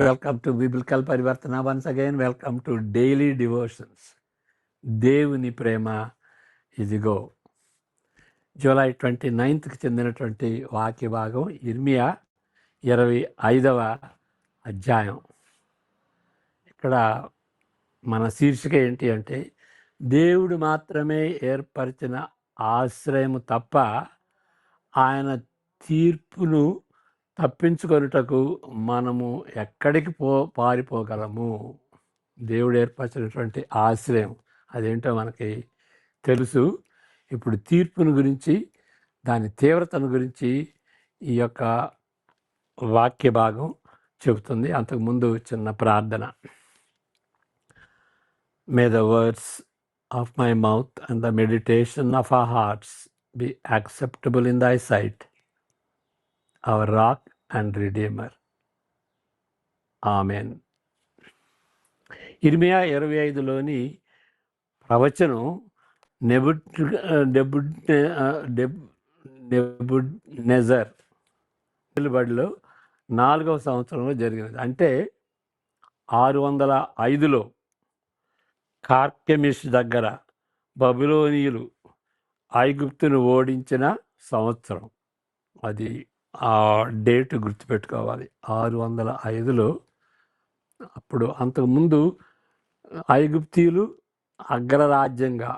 Welcome to biblical పరివర్తన. Once again welcome to daily devotions. దేవుని ప్రేమ ఇదిగో. జూలై 29కి చెందినటువంటి వాక్య భాగం ఇర్మియా 25వ అధ్యాయం. ఇక్కడ మన శీర్షిక ఏంటి అంటే, దేవుడు మాత్రమే ఏర్పరిచిన ఆశ్రయము తప్ప ఆయన తీర్పును తప్పించుకొనుటకు మనము ఎక్కడికి పారిపోగలము. దేవుడు ఏర్పరిచినటువంటి ఆశ్రయం అదేంటో మనకి తెలుసు. ఇప్పుడు తీర్పును గురించి, దాని తీవ్రతను గురించి ఈ యొక్క వాక్య భాగం చెబుతుంది. అంతకుముందు చిన్న ప్రార్థన. May the words of my mouth and the meditation of our hearts be acceptable in thy sight, our rock and redeemer. Amen. ఇర్మియా 25లోని ప్రవచనం నెబుకద్నెజర్ నిలబడిలో 4వ సంవత్సరంలో జరిగినది. అంటే 605లో కార్కెమిష్ దగ్గర బబులోనీయులు ఐగుప్తును ఓడించిన సంవత్సరం. అది ఆ డేట్ గుర్తుపెట్టుకోవాలి. 605లో. అప్పుడు అంతకుముందు ఐగుప్తీయులు అగ్రరాజ్యంగా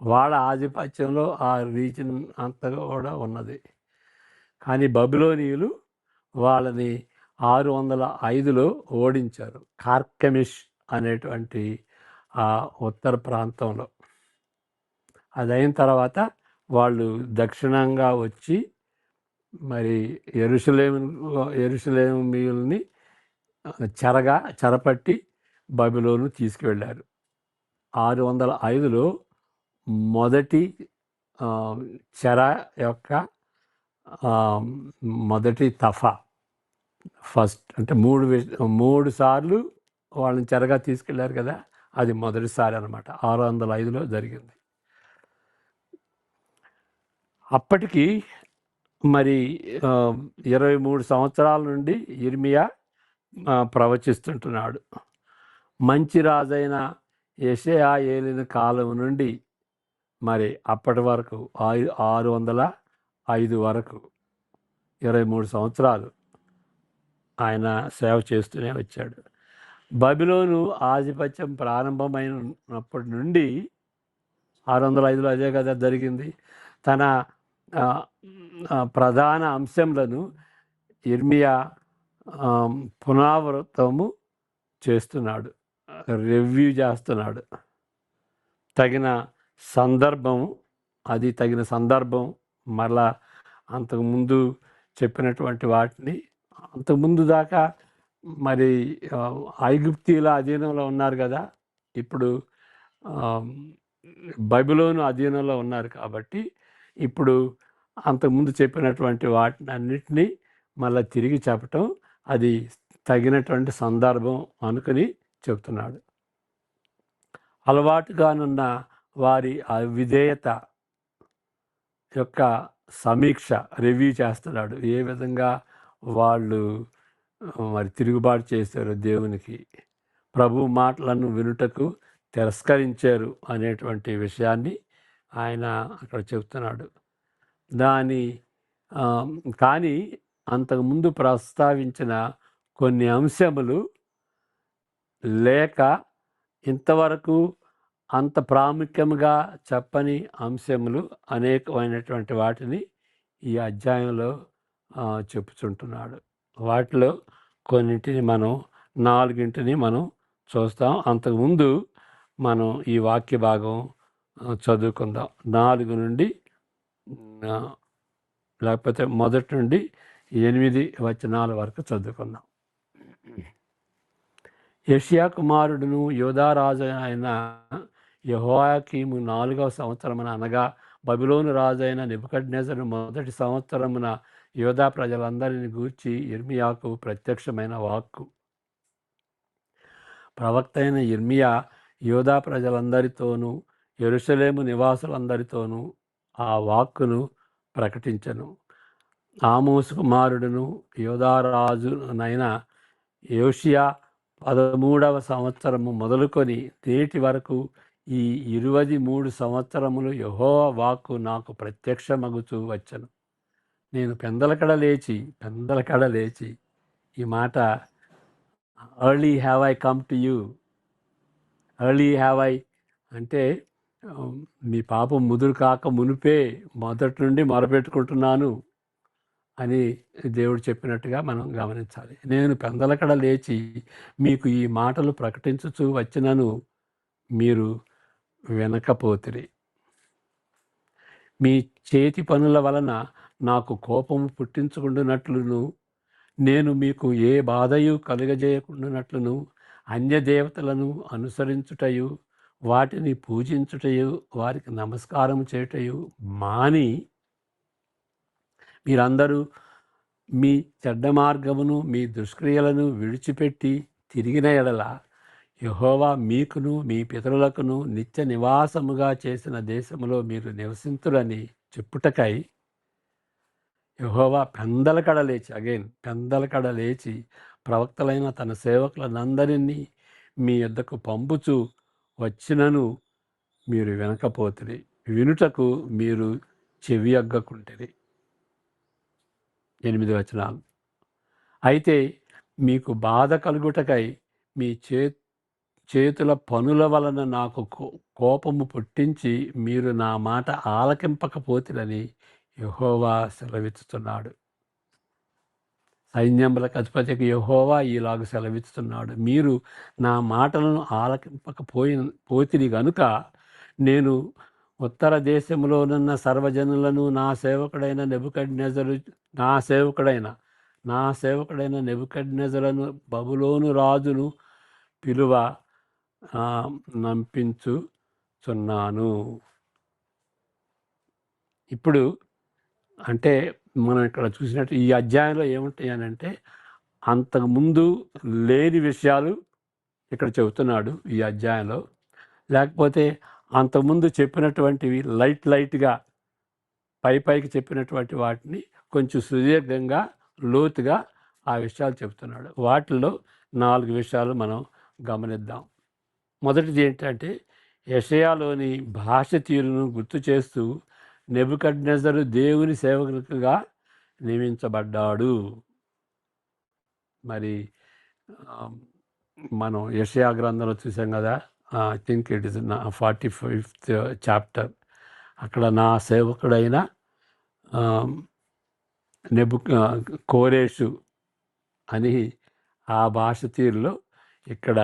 వాళ్ళ ఆధిపత్యంలో ఆ రీజన్ అంతగా కూడా ఉన్నది. కానీ బబులోనీయులు వాళ్ళని 605లో ఓడించారు, కార్కెమిష్ అనేటువంటి ఆ ఉత్తర ప్రాంతంలో. అదైన తర్వాత వాళ్ళు దక్షిణంగా వచ్చి మరి యెరూషలేమీయుల్ని చెరపట్టి బబులోను తీసుకువెళ్ళారు. 605లో మొదటి చెర యొక్క మొదటి తఫా, ఫస్ట్ అంటే 3 సార్లు వాళ్ళని చెరగా తీసుకెళ్ళారు కదా, అది మొదటిసారి అన్నమాట. 605లో జరిగింది. అప్పటికి మరి 23 సంవత్సరాల నుండి ఇర్మియా ప్రవచిస్తుంటున్నాడు. మంచి రాజైన యెషయా ఏలిన కాలం నుండి మరి అప్పటి వరకు 605 వరకు 23 సంవత్సరాలు ఆయన సేవ చేస్తూనే వచ్చాడు. బబులోను ఆధిపత్యం ప్రారంభమైనప్పటి నుండి 605లో అదే కదా జరిగింది. తన ప్రధాన అంశంలను ఇర్మియా పునరావృతము చేస్తున్నాడు, రివ్యూ చేస్తున్నాడు. తగిన సందర్భం మరలా అంతకుముందు చెప్పినటువంటి వాటిని, అంతకుముందు దాకా మరి ఐగుప్తీయుల అధీనంలో ఉన్నారు కదా, ఇప్పుడు బబులోను అధీనంలో ఉన్నారు. కాబట్టి ఇప్పుడు అంతకుముందు చెప్పినటువంటి వాటిని అన్నిటినీ మళ్ళీ తిరిగి చెప్పటం, అది తగినటువంటి సందర్భం అనుకుని చెప్తున్నాడు. అలవాటుగానున్న వారి అవిధేయత యొక్క సమీక్ష, రివ్యూ చేస్తున్నాడు. ఏ విధంగా వాళ్ళు మరి తిరుగుబాటు చేశారు దేవునికి, ప్రభు మాటలను వినుటకు తిరస్కరించారు అనేటువంటి విషయాన్ని ఆయన అక్కడ చెప్తున్నాడు. కానీ అంతకుముందు ప్రస్తావించిన కొన్ని అంశములు లేక ఇంతవరకు అంత ప్రాముఖ్యంగా చెప్పని అంశములు అనేకమైనటువంటి వాటిని ఈ అధ్యాయంలో చెప్పుచుంటున్నాడు. వాటిలో కొన్నింటిని మనం 4 మనం చూస్తాం. అంతకుముందు మనం ఈ వాక్య భాగం చదువుకుందాం. 4 నుండి లేకపోతే 1 నుండి 8 వచనాల వరకు చదువుకుందాం. యోషియా కుమారుడును యోధారాజు అయిన యెహోయాకీము 4వ సంవత్సరమున, అనగా బబులోను రాజు అయిన నెబుకద్నెజరు మొదటి సంవత్సరమున యోధా ప్రజలందరిని గూర్చి ఇర్మియాకు ప్రత్యక్షమైన వాక్కు. ప్రవక్త అయిన ఇర్మియా యోధా ప్రజలందరితోనూ యెరూషలేము నివాసులందరితోనూ ఆ వాక్కును ప్రకటించెను. ఆమోసు కుమారుడును యోధారాజునైన యోషియా 13వ సంవత్సరము మొదలుకొని నేటి వరకు ఈ 23 సంవత్సరములు యెహోవా వాక్కు నాకు ప్రత్యక్షమగుచూ వచ్చెను. నేను పెందలకడ లేచి ఈ మాట early have I come to you. Early have I అంటే మీ పాపం ముదురు కాక మునిపే మొదటి నుండి మొరపెట్టుకుంటున్నాను అని దేవుడు చెప్పినట్టుగా మనం గమనించాలి. నేను పెందలకడ లేచి మీకు ఈ మాటలు ప్రకటించుచూ వచ్చినను మీరు వినకపోతిరి. మీ చేతి పనుల వలన నాకు కోపము పుట్టించుకుంటున్నట్లును నేను మీకు ఏ బాధయు కలుగజేయకుండానట్లును అన్యదేవతలను అనుసరించుటయు వాటిని పూజించుటయు వారికి నమస్కారం చేయుటయు మాని మీరందరూ మీ చెడ్డ మార్గమును మీ దుష్క్రియలను విడిచిపెట్టి తిరిగిన ఎడల యెహోవా మీకును మీ పితరులకును నిత్య నివాసముగా చేసిన దేశములో మీరు నివసింతురని చెప్పుటకై యెహోవా పెందలకడ లేచి ప్రవక్తలైన తన సేవకులనందరినీ మీ యొద్దకు పంపుచు వచ్చినను మీరు వినకపోతిరి, వినుటకు మీరు చెవియగ్గకుంటిరి. 8 వచనాలు. అయితే మీకు బాధ కలుగుటకై మీ చేతుల పనుల వలన నాకు కోపము పుట్టించి మీరు నా మాట ఆలకింపకపోతిరని యెహోవా సెలవిస్తున్నాడు. సైన్యములకు అధిపతికి యెహోవా ఇలాగ సెలవిస్తున్నాడు, మీరు నా మాటలను ఆలకింపకపోతిరి గనుక నేను ఉత్తర దేశంలోనున్న సర్వజనులను నా సేవకుడైన నెబుకద్నెజరును బబులోను రాజును పిలువ నంపించుచున్నాను. ఇప్పుడు అంటే మనం ఇక్కడ చూసినట్టు ఈ అధ్యాయంలో ఏముంటాయి అని అంటే అంతకుముందు లేని విషయాలు ఇక్కడ చెబుతున్నాడు ఈ అధ్యాయంలో. లేకపోతే అంతకుముందు చెప్పినటువంటివి లైట్గా పైకి చెప్పినటువంటి వాటిని కొంచెం సుదీర్ఘంగా లోతుగా ఆ విషయాలు చెబుతున్నాడు. వాటిల్లో 4 విషయాలు మనం గమనిద్దాం. మొదటిది ఏంటంటే యెషయాలోని భాష తీరును గుర్తు చేస్తూ నెబుకద్నెజరు దేవుని సేవకునిగా నియమించబడ్డాడు. మరి మనం యెషయా గ్రంథంలో చూసాం కదా, I think it is 45th chapter. అక్కడ నా సేవకుడైన కోరేషు అని ఆ భాష తీరులో ఇక్కడ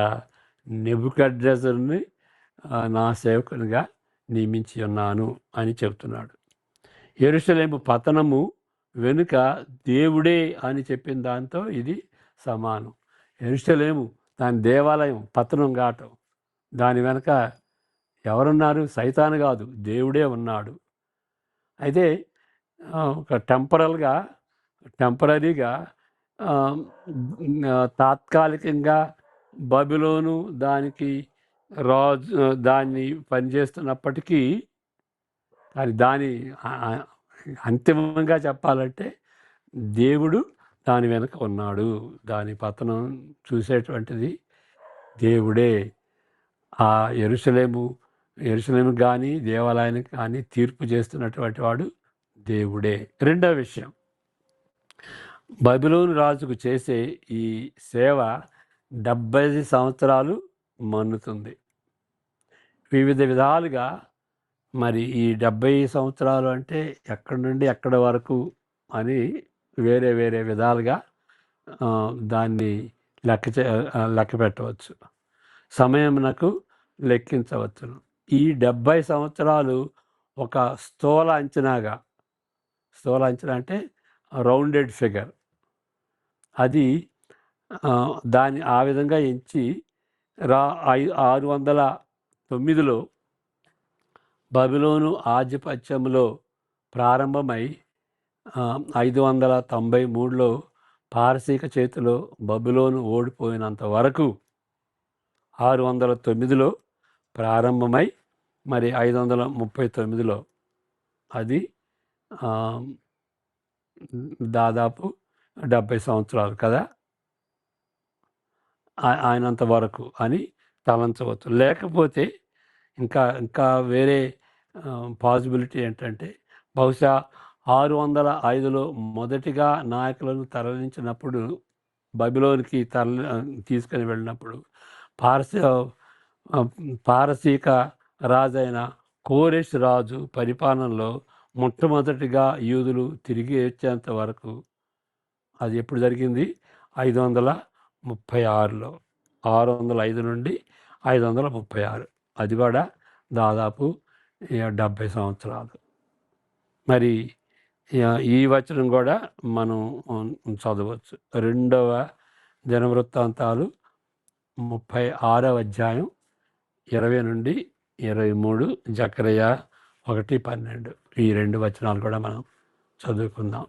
నెబుకద్నెజరుని నా సేవకునిగా నియమించి ఉన్నాను అని చెబుతున్నాడు. యెరూషలేము పతనము వెనుక దేవుడే అని చెప్పిన దాంతో ఇది సమానం. యెరూషలేము దాని దేవాలయం పతనం కావటం, దాని వెనక ఎవరున్నారు? సైతాను కాదు, దేవుడే ఉన్నాడు. అయితే ఒక టెంపరరీగా తాత్కాలికంగా బబులోను దాన్ని పనిచేస్తున్నప్పటికీ దాని అంతిమంగా చెప్పాలంటే దేవుడు దాని వెనక ఉన్నాడు. దాని పతనం చూసేటువంటిది దేవుడే. ఆ యెరూషలేము కానీ దేవాలయానికి కానీ తీర్పు చేస్తున్నటువంటి వాడు దేవుడే. రెండవ విషయం, బబులోను రాజుకు చేసే ఈ సేవ 70 సంవత్సరాలు మన్నుతుంది. వివిధ విధాలుగా మరి ఈ 70 సంవత్సరాలు అంటే ఎక్కడి నుండి ఎక్కడి వరకు అని వేరే విధాలుగా దాన్ని లెక్క పెట్టవచ్చు, సమయమునకు లెక్కించవచ్చును. ఈ 70 సంవత్సరాలు ఒక స్థూల అంచనా అంటే రౌండెడ్ ఫిగర్, అది దాన్ని ఆ విధంగా ఎంచి 609లో బబులోను ఆధిపత్యంలో ప్రారంభమై 593లో పారసీక చేతిలో బబులోను ఓడిపోయినంత వరకు 609లో ప్రారంభమై మరి 539లో అది దాదాపు 70 సంవత్సరాలు కదా. ఆయనంత వరకు అని తలంచవచ్చు. లేకపోతే ఇంకా ఇంకా వేరే పాసిబిలిటీ ఏంటంటే, బహుశా 605లో మొదటిగా నాయకులను తరలించినప్పుడు బబిలోనుకి తీసుకొని వెళ్ళినప్పుడు పారసీ పారసీక రాజైన కోరెష్ రాజు పరిపాలనలో మొట్టమొదటిగా యూదులు తిరిగి వచ్చేంత వరకు అది ఎప్పుడు జరిగింది? 536లో. 605 నుండి 536. అది కూడా దాదాపు 70 సంవత్సరాలు. మరి ఈ వచనం కూడా మనం చదవచ్చు. 2వ దినవృత్తాంతాలు 36వ అధ్యాయం 20 నుండి 23, జకర్యా 1:12. ఈ 2 వచనాలు కూడా మనం చదువుకుందాం.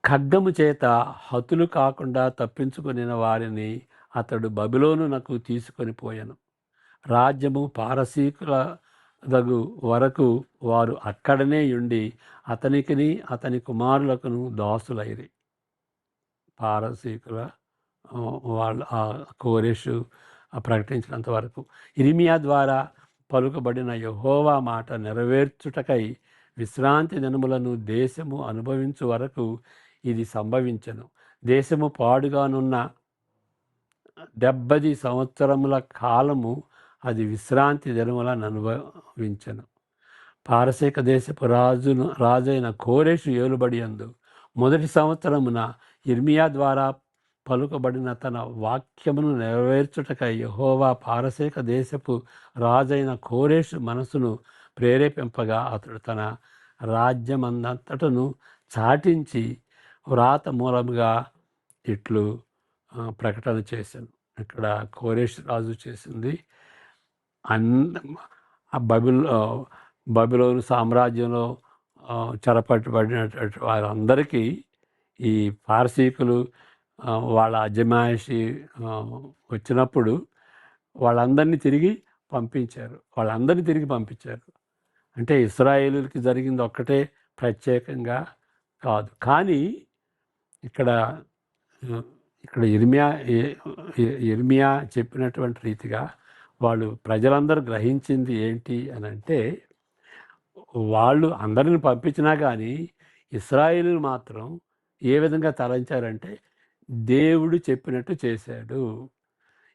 ఖడ్గము చేత హతులు కాకుండా తప్పించుకొనిన వారిని అతడు బబిలోనునకు తీసుకొని పోయెను. రాజ్యము పారసీకుల దగు వరకు వారు అక్కడనే ఉండి అతనికిని అతని కుమారులకును దాసులైరి. పారసీకుల వాళ్ళు కోరెషు ప్రకటించినంత వరకు. ఇర్మియా ద్వారా పలుకబడిన యెహోవా మాట నెరవేర్చుటకై విశ్రాంతి దినములను దేశము అనుభవించు వరకు ఇది సంభవించెను. దేశము పాడుగానున్న 70 సంవత్సరముల కాలము అది విశ్రాంతి దినములను అనుభవించెను. పారసీక దేశపు రాజైన కోరెషు ఏలుబడియందు మొదటి సంవత్సరమున ఇర్మియా ద్వారా పలుకబడిన తన వాక్యమును నెరవేర్చుటకై యెహోవా పారసీక దేశపు రాజైన కోరెషు మనసును ప్రేరేపింపగా అతడు తన రాజ్యమందంతటను చాటించి వ్రాత మూలముగా ఇట్లు ప్రకటన చేశాను. ఇక్కడ కోరెషు రాజు చేసింది బబిలోను సామ్రాజ్యంలో చెరపట్టబడినటువంటి వారందరికీ ఈ పారసీకులు వాళ్ళ అజమాయిషి వచ్చినప్పుడు వాళ్ళందరినీ తిరిగి పంపించారు. అంటే ఇశ్రాయేలుకి జరిగింది ఒక్కటే ప్రత్యేకంగా కాదు. కానీ ఇక్కడ ఇర్మియా చెప్పినటువంటి రీతిగా వాళ్ళు ప్రజలందరూ గ్రహించింది ఏంటి అని అంటే, వాళ్ళు అందరిని పంపించినా కానీ ఇశ్రాయేలును మాత్రం ఏ విధంగా తలంచారంటే దేవుడు చెప్పినట్టు చేశాడు.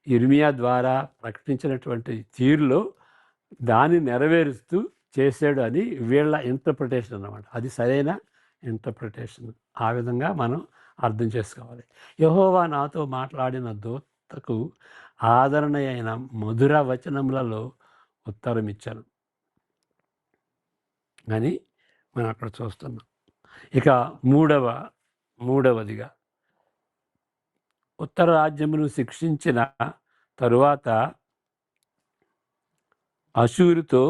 ఇర్మియా ద్వారా ప్రకటించినటువంటి తీరులో దాన్ని నెరవేరుస్తూ చేశాడు అని వీళ్ళ ఇంటర్ప్రిటేషన్ అన్నమాట. అది సరైన ఇంటర్ప్రిటేషన్. ఆ విధంగా మనం అర్థం చేసుకోవాలి. యెహోవా నాతో మాట్లాడిన దూతకు ఆదరణ అయిన మధుర వచనములలో ఉత్తరం ఇచ్చాను అని మనం అక్కడ చూస్తున్నాం. ఇక మూడవదిగా ఉత్తర రాజ్యమును శిక్షించిన తరువాత అషూరుతో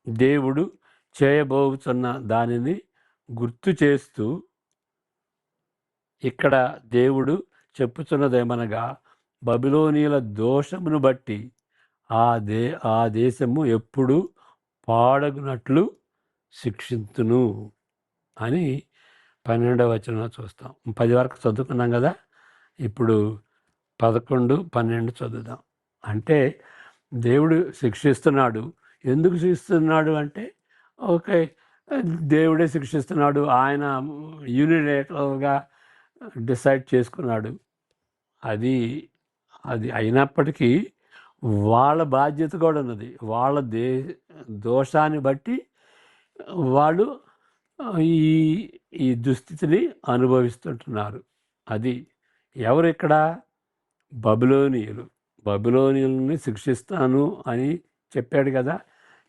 దేవుడు చేయబోతున్న దానిని గుర్తు చేస్తూ ఇక్కడ దేవుడు చెప్పుచున్నదేమనగా, బబిలోనీయుల దోషమును బట్టి ఆ దేశము ఎప్పుడు పాడగునట్లు శిక్షింతును అని 12వ వచనం చూస్తాం. 10 వరకు చదువుకున్నాం కదా, ఇప్పుడు 11, 12 చదువుదాం. అంటే దేవుడు శిక్షిస్తున్నాడు. ఎందుకు శిక్షిస్తున్నాడు అంటే, ఓకే, దేవుడే శిక్షిస్తున్నాడు, ఆయన యూనిలేటరల్గా డిసైడ్ చేసుకున్నాడు. అది అయినప్పటికీ వాళ్ళ బాధ్యత కూడా ఉన్నది. వాళ్ళ దోషాన్ని బట్టి వాళ్ళు ఈ దుస్థితిని అనుభవిస్తుంటున్నారు. అది ఎవరు ఇక్కడ? బబిలోనీయులని శిక్షిస్తాను అని చెప్పాడు కదా.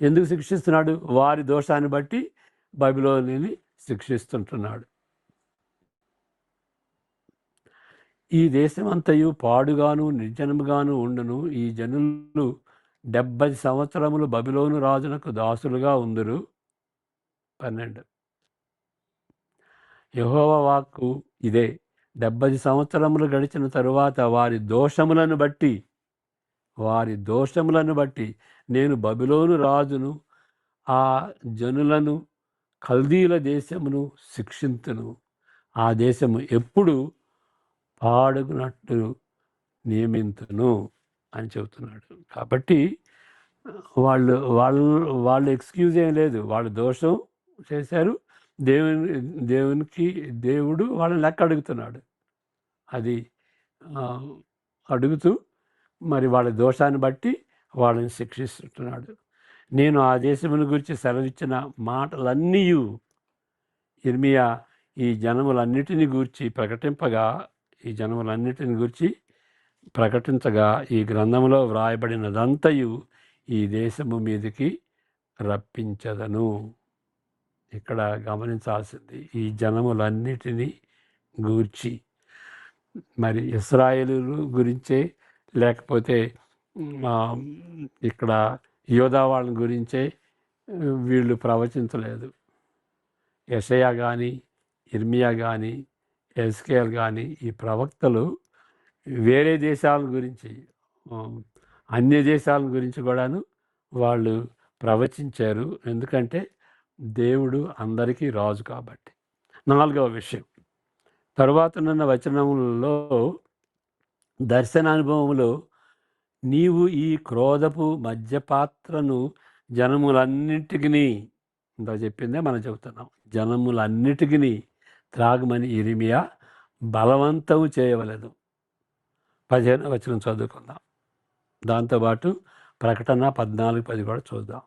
ఎందుకు శిక్షిస్తున్నాడు? వారి దోషాన్ని బట్టి బబిలోనీని శిక్షిస్తుంటున్నాడు. ఈ దేశమంతయు పాడుగాను నిర్జనముగాను ఉండును. ఈ జనులు 70 సంవత్సరములు బబిలోను రాజునకు దాసులుగా ఉందురు. 12. యెహోవా వాక్కు ఇదే. 70 సంవత్సరములు గడిచిన తరువాత వారి దోషములను బట్టి నేను బబిలోను రాజును ఆ జనులను కల్దీల దేశమును శిక్షింతును. ఆ దేశము ఎప్పుడు పాడుగునట్టు నియమింతును అని చెబుతున్నాడు. కాబట్టి వాళ్ళు వాళ్ళు వాళ్ళు ఎక్స్క్యూజ్ ఏం లేదు. వాళ్ళు దోషం చేశారు. దేవునికి దేవుడు వాళ్ళని లెక్క అడుగుతున్నాడు. అది అడుగుతూ మరి వాళ్ళ దోషాన్ని బట్టి వాళ్ళని శిక్షిస్తున్నాడు. నేను ఆ దేశమును గురించి సెలవిచ్చిన మాటలన్నీయు యిర్మీయా ఈ జనములన్నిటిని గూర్చి ప్రకటించగా ఈ గ్రంథములో వ్రాయబడినదంతయు ఈ దేశము మీదకి రప్పించదను. ఇక్కడ గమనించాల్సింది ఈ జనములన్నిటినీ గూర్చి, మరి ఇశ్రాయేలు గురించే లేకపోతే ఇక్కడ యోధా వాళ్ళని గురించే వీళ్ళు ప్రవచించలేదు. యెషయా కానీ, యిర్మీయా కానీ, ఎజ్కేల్ కానీ ఈ ప్రవక్తలు వేరే దేశాల గురించి, అన్య దేశాల గురించి కూడాను వాళ్ళు ప్రవచించారు. ఎందుకంటే దేవుడు అందరికీ రాజు కాబట్టి. 4వ విషయం, తరువాతనున్న వచనములలో దర్శనానుభవములో నీవు ఈ క్రోధపు మద్యపాత్రను జనములన్నిటికీ, ఇంత చెప్పిందే మనం చెబుతున్నాం, జనములన్నిటికీ త్రాగమని యిర్మీయా బలవంతము చేయవలెను. 15వ వచనం చదువుకుందాం. దాంతోపాటు ప్రకటన 14:10 కూడా చూద్దాం.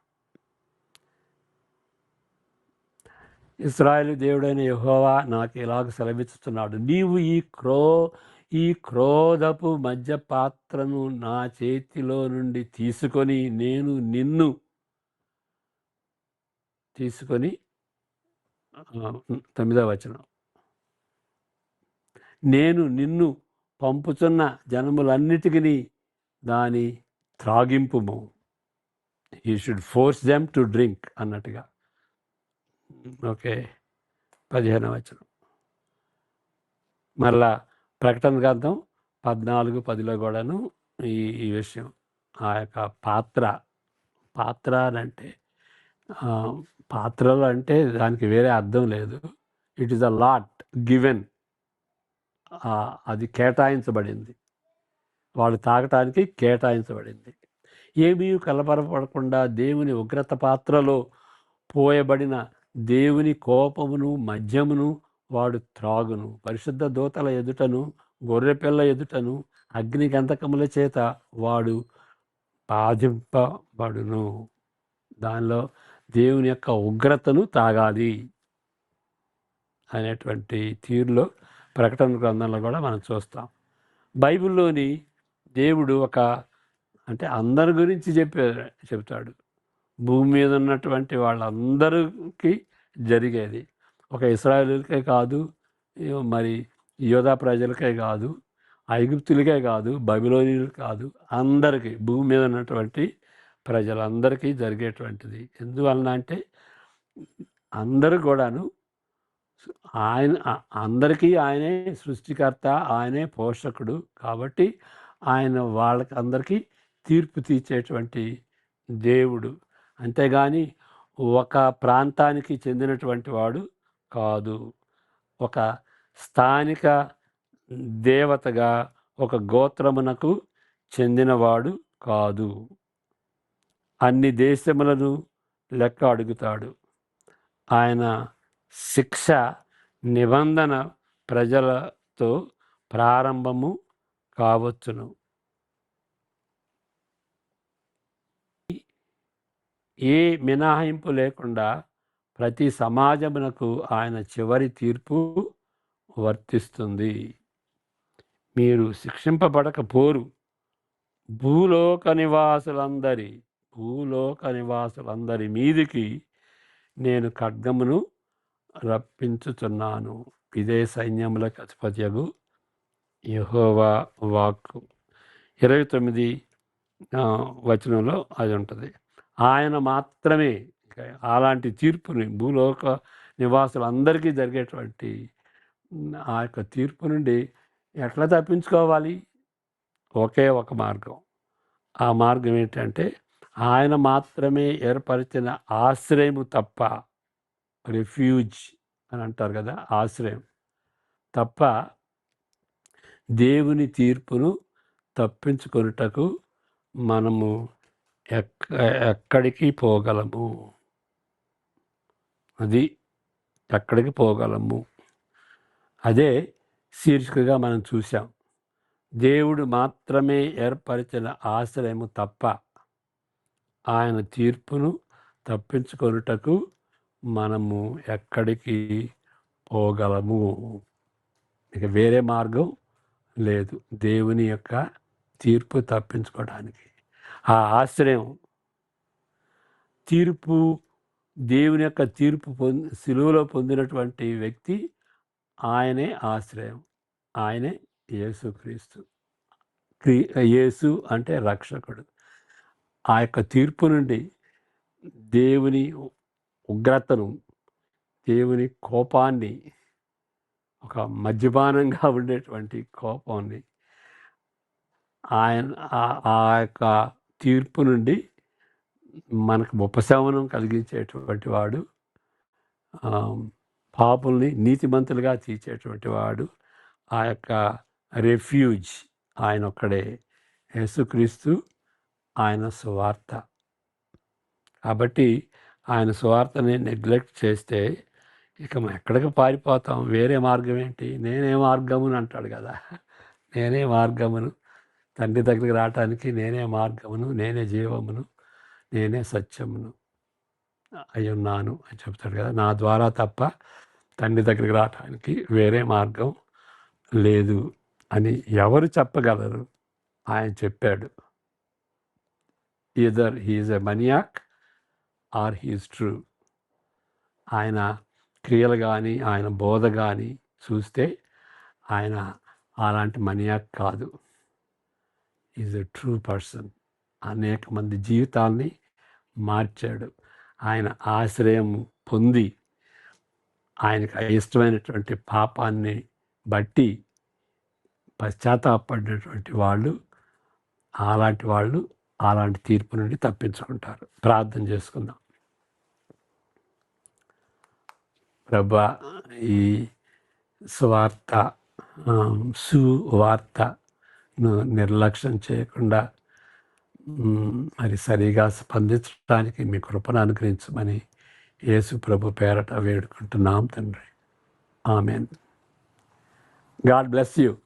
ఇశ్రాయేలు దేవుడైన యెహోవా నాకు ఇలాగ సెలవిస్తున్నాడు, నీవు ఈ క్రోధపు మద్యపాత్రను నా చేతిలో నుండి తీసుకొని 9వ వచనం, నేను నిన్ను పంపుచున్న జనములన్నిటికీ దాని త్రాగింపుము. You should force them to drink అన్నట్టుగా. ఓకే, 15వ వచనం. మరలా ప్రకటన గ్రంథం 14:10లో కూడాను ఈ విషయం, ఆ యొక్క పాత్ర అంటే పాత్రలు అంటే దానికి వేరే అర్థం లేదు. It is a lot given, అది కేటాయించబడింది, వాళ్ళు తాగటానికి కేటాయించబడింది. ఏమీ కలపరపడకుండా దేవుని ఉగ్రత పాత్రలో పోయబడిన దేవుని కోపమును మద్యమును వాడు త్రాగును. పరిశుద్ధ దూతల ఎదుటను గొర్రెపిల్ల ఎదుటను అగ్ని గంధకముల చేత వాడు బాధింపబడును. దానిలో దేవుని యొక్క ఉగ్రతను తాగాలి అనేటువంటి తీరులో ప్రకటన గ్రంథంలో కూడా మనం చూస్తాం. బైబిల్లోని దేవుడు అంటే అందరి గురించి చెప్తాడు. భూమి మీద ఉన్నటువంటి వాళ్ళందరికీ జరిగేది, ఒక ఇశ్రాయేలుకే కాదు, మరి యోధా ప్రజలకే కాదు, ఐగుప్తులకే కాదు, బబిలోనీయులు కాదు, అందరికీ, భూమి మీద ఉన్నటువంటి ప్రజలందరికీ జరిగేటువంటిది. ఎందువలన అంటే అందరూ కూడాను అందరికీ ఆయనే సృష్టికర్త, ఆయనే పోషకుడు. కాబట్టి ఆయన వాళ్ళకి అందరికీ తీర్పు తీర్చేటువంటి దేవుడు. అంతేగాని ఒక ప్రాంతానికి చెందినటువంటి వాడు కాదు. ఒక స్థానిక దేవతగా ఒక గోత్రమునకు చెందినవాడు కాదు. అన్ని దేశములను లెక్క అడుగుతాడు. ఆయన శిక్ష నిబంధన ప్రజలతో ప్రారంభము కావచ్చును. ఏ మినహాయింపు లేకుండా ప్రతి సమాజమునకు ఆయన చివరి తీర్పు వర్తిస్తుంది. మీరు శిక్షింపబడకపోరు. భూలోక నివాసులందరి మీదికి నేను ఖడ్గమును రప్పించుచున్నాను. ఇదే సైన్యములకు అధిపతియగు యెహోవా వాక్కు. 29 వచనంలో అది ఉంటుంది. ఆయన మాత్రమే అలాంటి తీర్పుని, భూలోక నివాసులందరికీ జరిగేటువంటి ఆ యొక్క తీర్పు నుండి ఎట్లా తప్పించుకోవాలి? ఒకే ఒక మార్గం. ఆ మార్గం ఏంటంటే ఆయన మాత్రమే ఏర్పరిచిన ఆశ్రయము తప్ప, రెఫ్యూజ్ అని అంటారు కదా, ఆశ్రయం, తప్ప దేవుని తీర్పును తప్పించుకొనుటకు మనము ఎక్కడికి పోగలము? అది ఎక్కడికి పోగలము? అదే శీర్షికగా మనం చూసాం. దేవుడు మాత్రమే ఏర్పరిచిన ఆశ్రయము తప్ప ఆయన తీర్పును తప్పించుకొనుటకు మనము ఎక్కడికి పోగలము? ఇక వేరే మార్గం లేదు దేవుని యొక్క తీర్పు తప్పించుకోవడానికి. ఆ ఆశ్రయం తీర్పు, దేవుని యొక్క తీర్పు సిలువలో పొందినటువంటి వ్యక్తి ఆయనే ఆశ్రయం. ఆయనే యేసుక్రీస్తు. యేసు అంటే రక్షకుడు. ఆ యొక్క తీర్పు నుండి దేవుని ఉగ్రతను, దేవుని కోపాన్ని, ఒక మద్యపానంగా ఉండేటువంటి కోపాన్ని, ఆయన ఆ యొక్క తీర్పు నుండి మనకు ఉపశమనం కలిగించేటువంటి వాడు, పాపుల్ని నీతిమంతులుగా తీర్చేటువంటి వాడు, ఆ యొక్క రెఫ్యూజ్ ఆయన ఒక్కడే, యేసుక్రీస్తు. ఆయన సువార్త. కాబట్టి ఆయన సువార్తని నెగ్లెక్ట్ చేస్తే ఇక ఎక్కడికి పారిపోతాం? వేరే మార్గం ఏంటి? నేనే మార్గమును అంటాడు కదా. నేనే మార్గమును, తండ్రి దగ్గరికి రావటానికి నేనే మార్గమును, నేనే జీవమును, నేనే సత్యమును అయ్యున్నాను అని చెప్తాడు కదా. నా ద్వారా తప్ప తండ్రి దగ్గరికి రావటానికి వేరే మార్గం లేదు అని ఎవరు చెప్పగలరు? ఆయన చెప్పాడు. Either he's a maniac or he's true. ఆయన క్రియలు కానీ ఆయన బోధ కానీ చూస్తే ఆయన అలాంటి మనియాక్ కాదు. Is a true person. అనేక మంది జీవితాల్ని మార్చాడు. ఆయన ఆశ్రయం పొంది ఆయనకు ఇష్టమైనటువంటి పాపాన్ని బట్టి పశ్చాత్తాపడినటువంటి వాళ్ళు, అలాంటి తీర్పు నుండి తప్పించుకుంటారు. ప్రార్థన చేసుకుందాం. ప్రభా, ఈ సువార్తను నిర్లక్ష్యం చేయకుండా మరి సరిగా స్పందించడానికి మీ కృపను అనుగ్రహించమని యేసు ప్రభు పేరట వేడుకుంటున్నాం తండ్రి. ఆమెన్. God bless you.